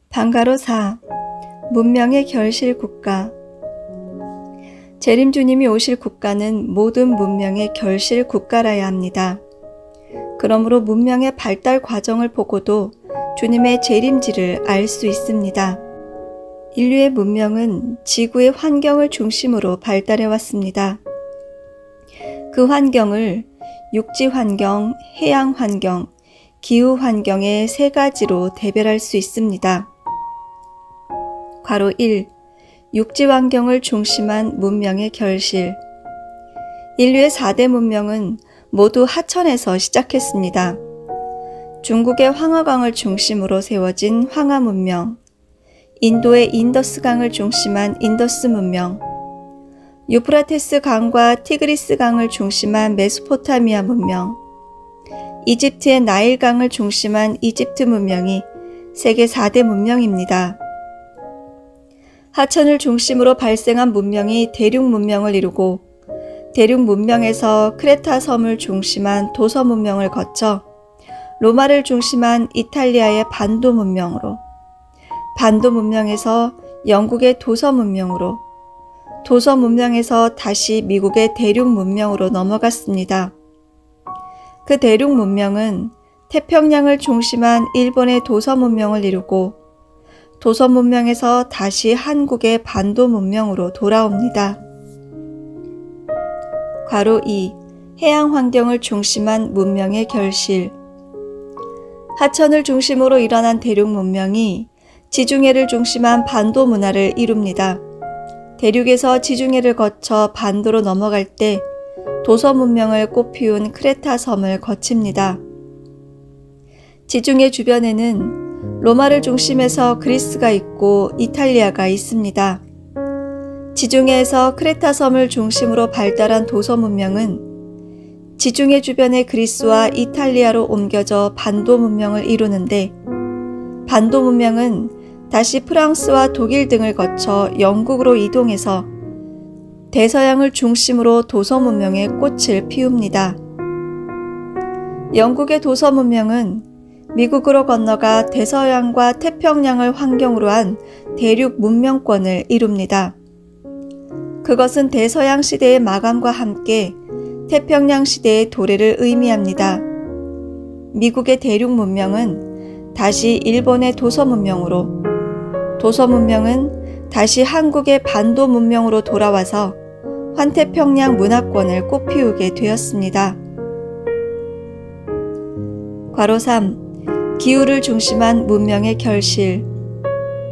방가로 4. 문명의 결실 국가. 재림주님이 오실 국가는 모든 문명의 결실 국가라야 합니다. 그러므로 문명의 발달 과정을 보고도 주님의 재림지를 알 수 있습니다. 인류의 문명은 지구의 환경을 중심으로 발달해 왔습니다. 그 환경을 육지 환경, 해양 환경, 기후 환경의 세 가지로 대별할 수 있습니다. 괄호 1. 육지 환경을 중심한 문명의 결실. 인류의 4대 문명은 모두 하천에서 시작했습니다. 중국의 황하강을 중심으로 세워진 황하 문명, 인도의 인더스강을 중심한 인더스 문명, 유프라테스 강과 티그리스 강을 중심한 메소포타미아 문명, 이집트의 나일강을 중심한 이집트 문명이 세계 4대 문명입니다. 하천을 중심으로 발생한 문명이 대륙 문명을 이루고 대륙 문명에서 크레타 섬을 중심한 도서 문명을 거쳐 로마를 중심한 이탈리아의 반도 문명으로, 반도 문명에서 영국의 도서 문명으로, 도서 문명에서 다시 미국의 대륙 문명으로 넘어갔습니다. 그 대륙 문명은 태평양을 중심한 일본의 도서 문명을 이루고 도서 문명에서 다시 한국의 반도 문명으로 돌아옵니다. 괄호 2. 해양 환경을 중심한 문명의 결실. 하천을 중심으로 일어난 대륙 문명이 지중해를 중심한 반도 문화를 이룹니다. 대륙에서 지중해를 거쳐 반도로 넘어갈 때 도서 문명을 꽃피운 크레타 섬을 거칩니다. 지중해 주변에는 로마를 중심해서 그리스가 있고 이탈리아가 있습니다. 지중해에서 크레타 섬을 중심으로 발달한 도서 문명은 지중해 주변의 그리스와 이탈리아로 옮겨져 반도 문명을 이루는데, 반도 문명은 다시 프랑스와 독일 등을 거쳐 영국으로 이동해서 대서양을 중심으로 도서 문명의 꽃을 피웁니다. 영국의 도서 문명은 미국으로 건너가 대서양과 태평양을 환경으로 한 대륙 문명권을 이룹니다. 그것은 대서양 시대의 마감과 함께 태평양 시대의 도래를 의미합니다. 미국의 대륙 문명은 다시 일본의 도서 문명으로, 도서 문명은 다시 한국의 반도 문명으로 돌아와서 환태평양 문화권을 꽃피우게 되었습니다. 괄호 3. 기후를 중심한 문명의 결실.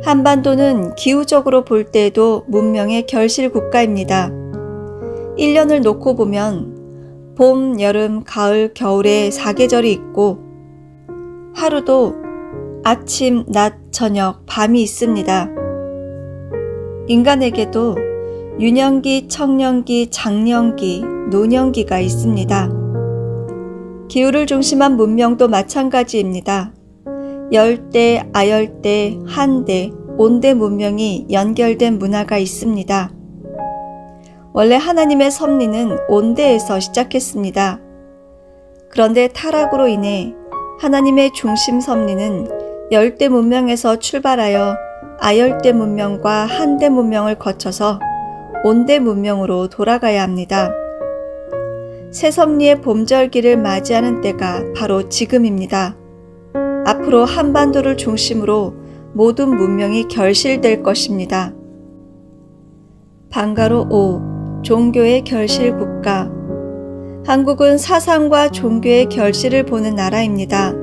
한반도는 기후적으로 볼 때에도 문명의 결실 국가입니다. 1년을 놓고 보면 봄, 여름, 가을, 겨울의 4계절이 있고 하루도 아침, 낮, 저녁, 밤이 있습니다. 인간에게도 유년기, 청년기, 장년기, 노년기가 있습니다. 기후를 중심한 문명도 마찬가지입니다. 열대, 아열대, 한대, 온대 문명이 연결된 문화가 있습니다. 원래 하나님의 섭리는 온대에서 시작했습니다. 그런데 타락으로 인해 하나님의 중심 섭리는 열대 문명에서 출발하여 아열대 문명과 한대 문명을 거쳐서 온대 문명으로 돌아가야 합니다. 새 섭리의 봄절기를 맞이하는 때가 바로 지금입니다. 앞으로 한반도를 중심으로 모든 문명이 결실될 것입니다. 방가로 5. 종교의 결실 국가. 한국은 사상과 종교의 결실을 보는 나라입니다.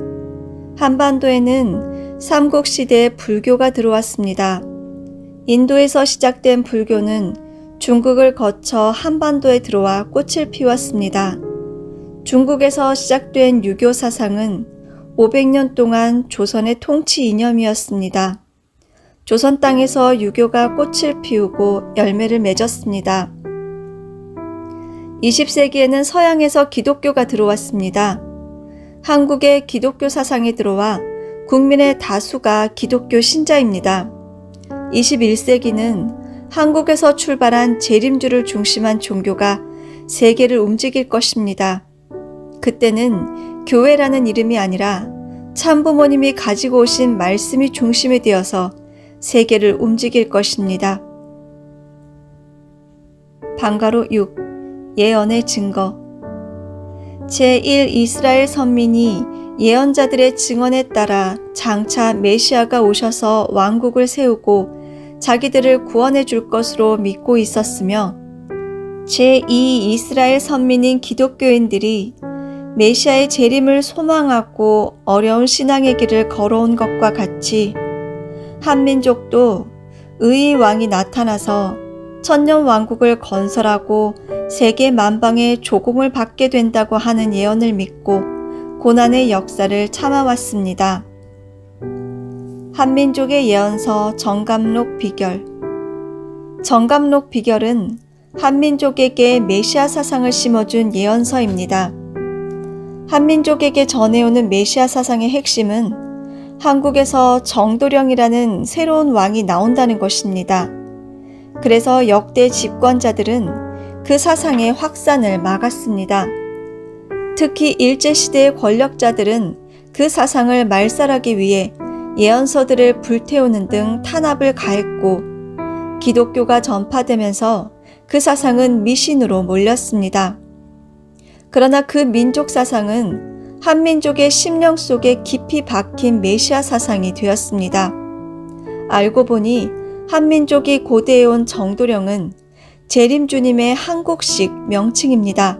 한반도에는 삼국시대에 불교가 들어왔습니다. 인도에서 시작된 불교는 중국을 거쳐 한반도에 들어와 꽃을 피웠습니다. 중국에서 시작된 유교 사상은 500년 동안 조선의 통치 이념이었습니다. 조선 땅에서 유교가 꽃을 피우고 열매를 맺었습니다. 20세기에는 서양에서 기독교가 들어왔습니다. 한국에 기독교 사상이 들어와 국민의 다수가 기독교 신자입니다. 21세기는 한국에서 출발한 재림주를 중심한 종교가 세계를 움직일 것입니다. 그때는 교회라는 이름이 아니라 참부모님이 가지고 오신 말씀이 중심이 되어서 세계를 움직일 것입니다. 방가로 6. 예언의 증거. 제1 이스라엘 선민이 예언자들의 증언에 따라 장차 메시아가 오셔서 왕국을 세우고 자기들을 구원해 줄 것으로 믿고 있었으며, 제2 이스라엘 선민인 기독교인들이 메시아의 재림을 소망하고 어려운 신앙의 길을 걸어온 것과 같이 한민족도 의의 왕이 나타나서 천년 왕국을 건설하고 세계 만방의 조공을 받게 된다고 하는 예언을 믿고 고난의 역사를 참아왔습니다. 한민족의 예언서 정감록 비결. 정감록 비결은 한민족에게 메시아 사상을 심어준 예언서입니다. 한민족에게 전해오는 메시아 사상의 핵심은 한국에서 정도령이라는 새로운 왕이 나온다는 것입니다. 그래서 역대 집권자들은 그 사상의 확산을 막았습니다. 특히 일제시대의 권력자들은 그 사상을 말살하기 위해 예언서들을 불태우는 등 탄압을 가했고, 기독교가 전파되면서 그 사상은 미신으로 몰렸습니다. 그러나 그 민족 사상은 한민족의 심령 속에 깊이 박힌 메시아 사상이 되었습니다. 알고 보니 한민족이 고대해온 정도령은 재림주님의 한국식 명칭입니다.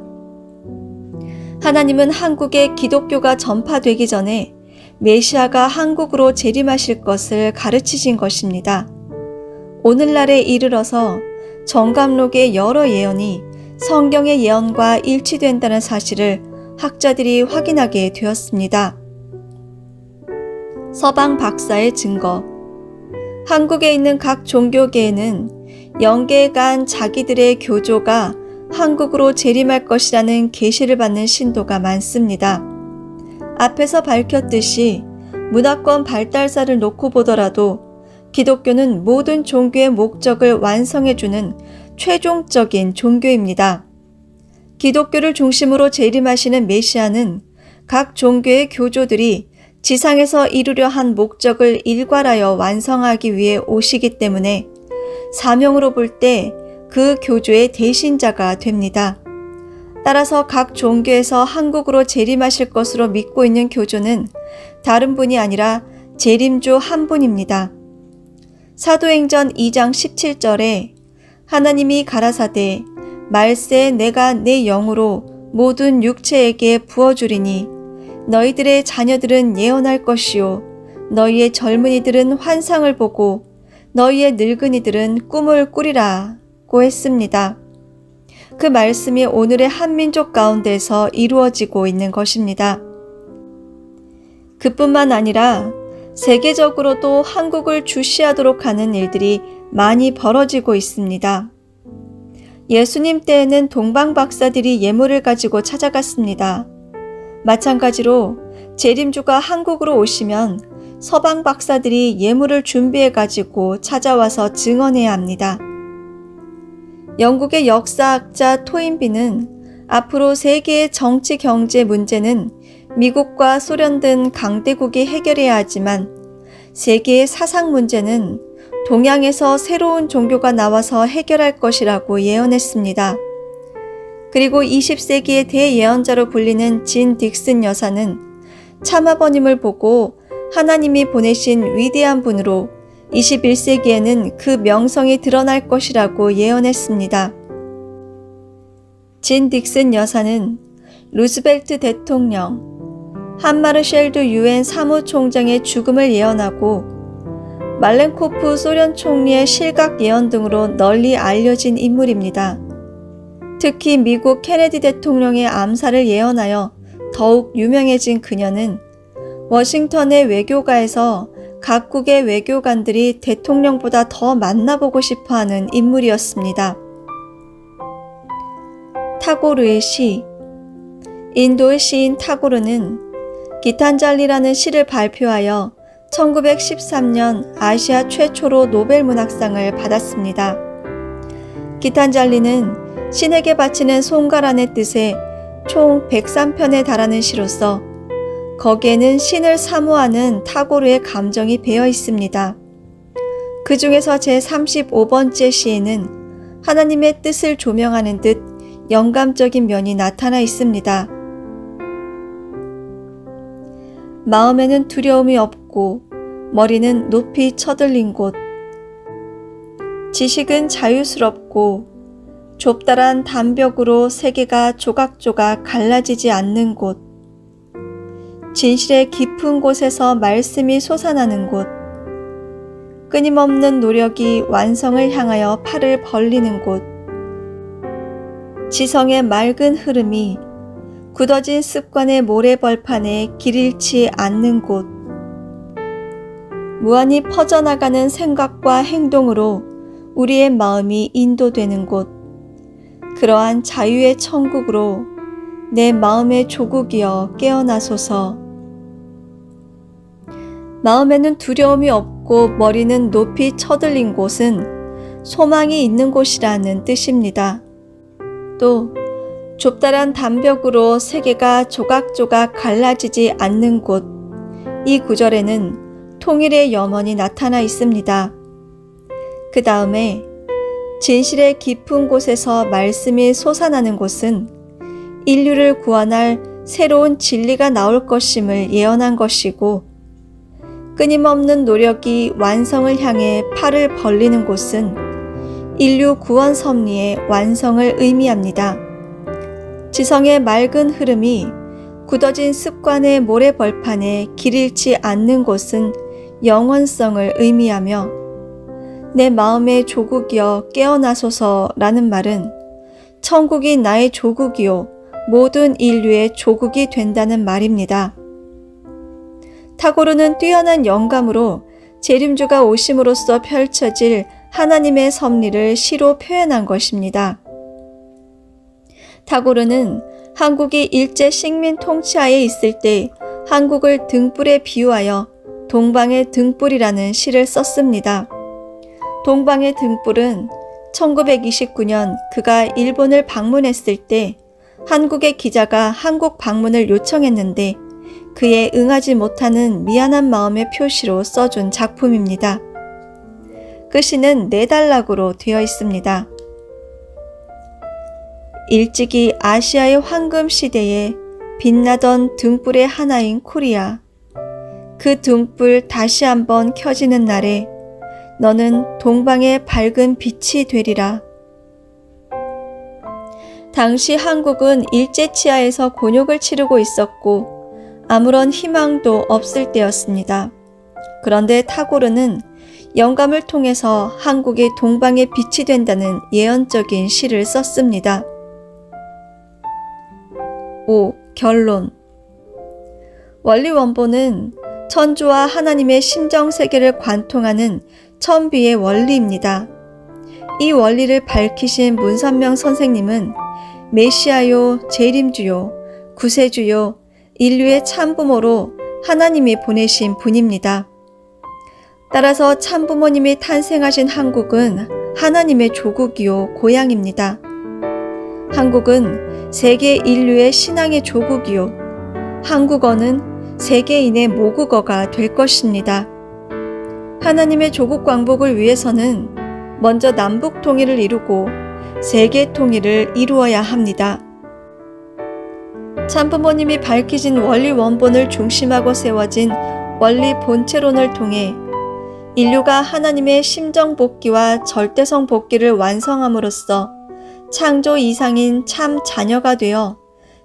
하나님은 한국에 기독교가 전파되기 전에 메시아가 한국으로 재림하실 것을 가르치신 것입니다. 오늘날에 이르러서 정감록의 여러 예언이 성경의 예언과 일치된다는 사실을 학자들이 확인하게 되었습니다. 서방 박사의 증거. 한국에 있는 각 종교계에는 영계간 자기들의 교조가 한국으로 재림할 것이라는 계시를 받는 신도가 많습니다. 앞에서 밝혔듯이 문화권 발달사를 놓고 보더라도 기독교는 모든 종교의 목적을 완성해주는 최종적인 종교입니다. 기독교를 중심으로 재림하시는 메시아는 각 종교의 교조들이 지상에서 이루려 한 목적을 일괄하여 완성하기 위해 오시기 때문에 사명으로 볼 때 그 교조의 대신자가 됩니다. 따라서 각 종교에서 한국으로 재림하실 것으로 믿고 있는 교조는 다른 분이 아니라 재림주 한 분입니다. 사도행전 2장 17절에 하나님이 가라사대 말세 내가 내 영으로 모든 육체에게 부어주리니 너희들의 자녀들은 예언할 것이요 너희의 젊은이들은 환상을 보고 너희의 늙은이들은 꿈을 꾸리라 고 했습니다. 그 말씀이 오늘의 한민족 가운데서 이루어지고 있는 것입니다. 그뿐만 아니라 세계적으로도 한국을 주시하도록 하는 일들이 많이 벌어지고 있습니다. 예수님 때에는 동방 박사들이 예물을 가지고 찾아갔습니다. 마찬가지로 재림주가 한국으로 오시면 서방 박사들이 예물을 준비해 가지고 찾아와서 증언해야 합니다. 영국의 역사학자 토인비는 앞으로 세계의 정치 경제 문제는 미국과 소련 등 강대국이 해결해야 하지만 세계의 사상 문제는 동양에서 새로운 종교가 나와서 해결할 것이라고 예언했습니다. 그리고 20세기의 대예언자로 불리는 진 딕슨 여사는 참아버님을 보고 하나님이 보내신 위대한 분으로 21세기에는 그 명성이 드러날 것이라고 예언했습니다. 진 딕슨 여사는 루스벨트 대통령, 한마르쉘드 유엔 사무총장의 죽음을 예언하고 말렌코프 소련 총리의 실각 예언 등으로 널리 알려진 인물입니다. 특히 미국 케네디 대통령의 암살을 예언하여 더욱 유명해진 그녀는 워싱턴의 외교가에서 각국의 외교관들이 대통령보다 더 만나보고 싶어하는 인물이었습니다. 타고르의 시. 인도의 시인 타고르는 기탄잘리라는 시를 발표하여 1913년 아시아 최초로 노벨 문학상을 받았습니다. 기탄잘리는 신에게 바치는 송가란의 뜻에 총 103편에 달하는 시로서 거기에는 신을 사모하는 타고르의 감정이 배어 있습니다. 그 중에서 제35번째 시에는 하나님의 뜻을 조명하는 듯 영감적인 면이 나타나 있습니다. 마음에는 두려움이 없고 머리는 높이 쳐들린 곳. 지식은 자유스럽고 좁다란 담벽으로 세계가 조각조각 갈라지지 않는 곳. 진실의 깊은 곳에서 말씀이 솟아나는 곳. 끊임없는 노력이 완성을 향하여 팔을 벌리는 곳. 지성의 맑은 흐름이 굳어진 습관의 모래벌판에 길 잃지 않는 곳. 무한히 퍼져나가는 생각과 행동으로 우리의 마음이 인도되는 곳. 그러한 자유의 천국으로 내 마음의 조국이여 깨어나소서. 마음에는 두려움이 없고 머리는 높이 쳐들린 곳은 소망이 있는 곳이라는 뜻입니다. 또 좁다란 담벽으로 세계가 조각조각 갈라지지 않는 곳. 이 구절에는 통일의 염원이 나타나 있습니다. 그 다음에 진실의 깊은 곳에서 말씀이 솟아나는 곳은 인류를 구원할 새로운 진리가 나올 것임을 예언한 것이고, 끊임없는 노력이 완성을 향해 팔을 벌리는 곳은 인류 구원 섭리의 완성을 의미합니다. 지성의 맑은 흐름이 굳어진 습관의 모래벌판에 길 잃지 않는 곳은 영원성을 의미하며, 내 마음의 조국이여 깨어나소서라는 말은 천국이 나의 조국이요 모든 인류의 조국이 된다는 말입니다. 타고르는 뛰어난 영감으로 재림주가 오심으로써 펼쳐질 하나님의 섭리를 시로 표현한 것입니다. 타고르는 한국이 일제 식민 통치하에 있을 때 한국을 등불에 비유하여 동방의 등불이라는 시를 썼습니다. 동방의 등불은 1929년 그가 일본을 방문했을 때 한국의 기자가 한국 방문을 요청했는데 그에 응하지 못하는 미안한 마음의 표시로 써준 작품입니다. 그 시는 4단락으로 되어 있습니다. 일찍이 아시아의 황금 시대에 빛나던 등불의 하나인 코리아. 그 등불 다시 한번 켜지는 날에 너는 동방의 밝은 빛이 되리라. 당시 한국은 일제치하에서 곤욕을 치르고 있었고 아무런 희망도 없을 때였습니다. 그런데 타고르는 영감을 통해서 한국이 동방의 빛이 된다는 예언적인 시를 썼습니다. 5. 결론. 원리 원본은 천주와 하나님의 심정세계를 관통하는 천비의 원리입니다. 이 원리를 밝히신 문선명 선생님은 메시아요, 재림주요, 구세주요, 인류의 참부모로 하나님이 보내신 분입니다. 따라서 참부모님이 탄생하신 한국은 하나님의 조국이요, 고향입니다. 한국은 세계 인류의 신앙의 조국이요, 한국어는 세계인의 모국어가 될 것입니다. 하나님의 조국 광복을 위해서는 먼저 남북 통일을 이루고 세계 통일을 이루어야 합니다. 참부모님이 밝히신 원리 원본을 중심하고 세워진 원리 본체론을 통해 인류가 하나님의 심정 복귀와 절대성 복귀를 완성함으로써 창조 이상인 참 자녀가 되어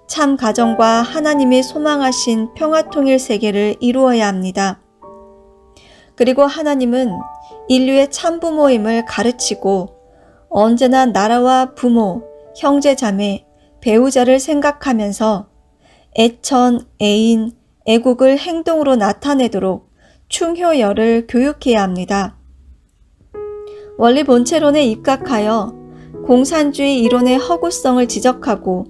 참 가정과 하나님이 소망하신 평화통일 세계를 이루어야 합니다. 그리고 하나님은 인류의 참부모임을 가르치고 언제나 나라와 부모, 형제자매, 배우자를 생각하면서 애천, 애인, 애국을 행동으로 나타내도록 충효열을 교육해야 합니다. 원리 본체론에 입각하여 공산주의 이론의 허구성을 지적하고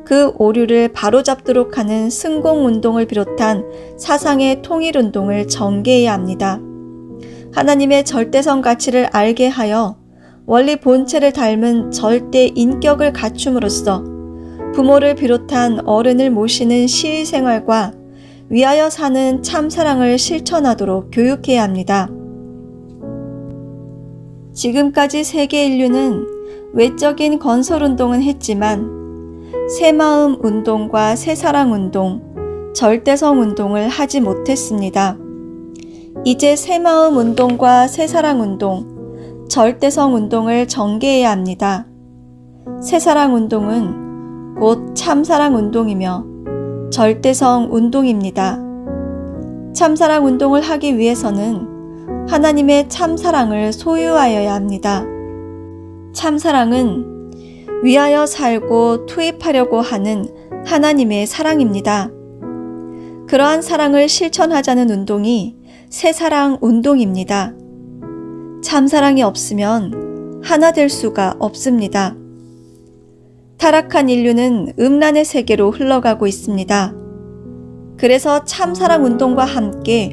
그 오류를 바로잡도록 하는 승공운동을 비롯한 사상의 통일운동을 전개해야 합니다. 하나님의 절대성 가치를 알게 하여 원리 본체를 닮은 절대 인격을 갖춤으로써 부모를 비롯한 어른을 모시는 시의 생활과 위하여 사는 참사랑을 실천하도록 교육해야 합니다. 지금까지 세계 인류는 외적인 건설운동은 했지만 새마음 운동과 새사랑 운동, 절대성 운동을 하지 못했습니다. 이제 새마음 운동과 새사랑 운동, 절대성 운동을 전개해야 합니다. 새사랑 운동은 곧 참사랑 운동이며 절대성 운동입니다. 참사랑 운동을 하기 위해서는 하나님의 참사랑을 소유하여야 합니다. 참사랑은 위하여 살고 투입하려고 하는 하나님의 사랑입니다. 그러한 사랑을 실천하자는 운동이 새사랑 운동입니다. 참사랑이 없으면 하나 될 수가 없습니다. 타락한 인류는 음란의 세계로 흘러가고 있습니다. 그래서 참사랑 운동과 함께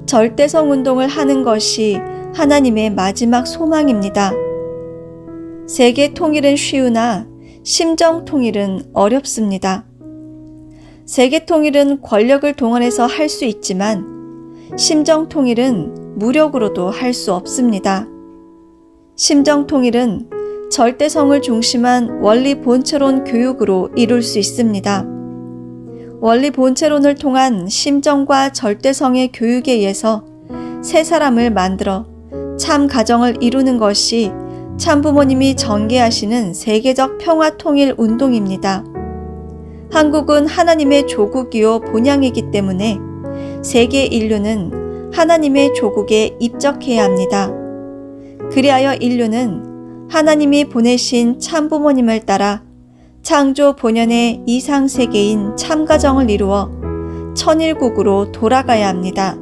절대성 운동을 하는 것이 하나님의 마지막 소망입니다. 세계 통일은 쉬우나 심정 통일은 어렵습니다. 세계 통일은 권력을 동원해서 할 수 있지만 심정 통일은 무력으로도 할 수 없습니다. 심정 통일은 절대성을 중심한 원리 본체론 교육으로 이룰 수 있습니다. 원리 본체론을 통한 심정과 절대성의 교육에 의해서 새 사람을 만들어 참 가정을 이루는 것이 참부모님이 전개하시는 세계적 평화 통일 운동입니다. 한국은 하나님의 조국이요 본향이기 때문에 세계 인류는 하나님의 조국에 입적해야 합니다. 그리하여 인류는 하나님이 보내신 참부모님을 따라 창조 본연의 이상세계인 참가정을 이루어 천일국으로 돌아가야 합니다.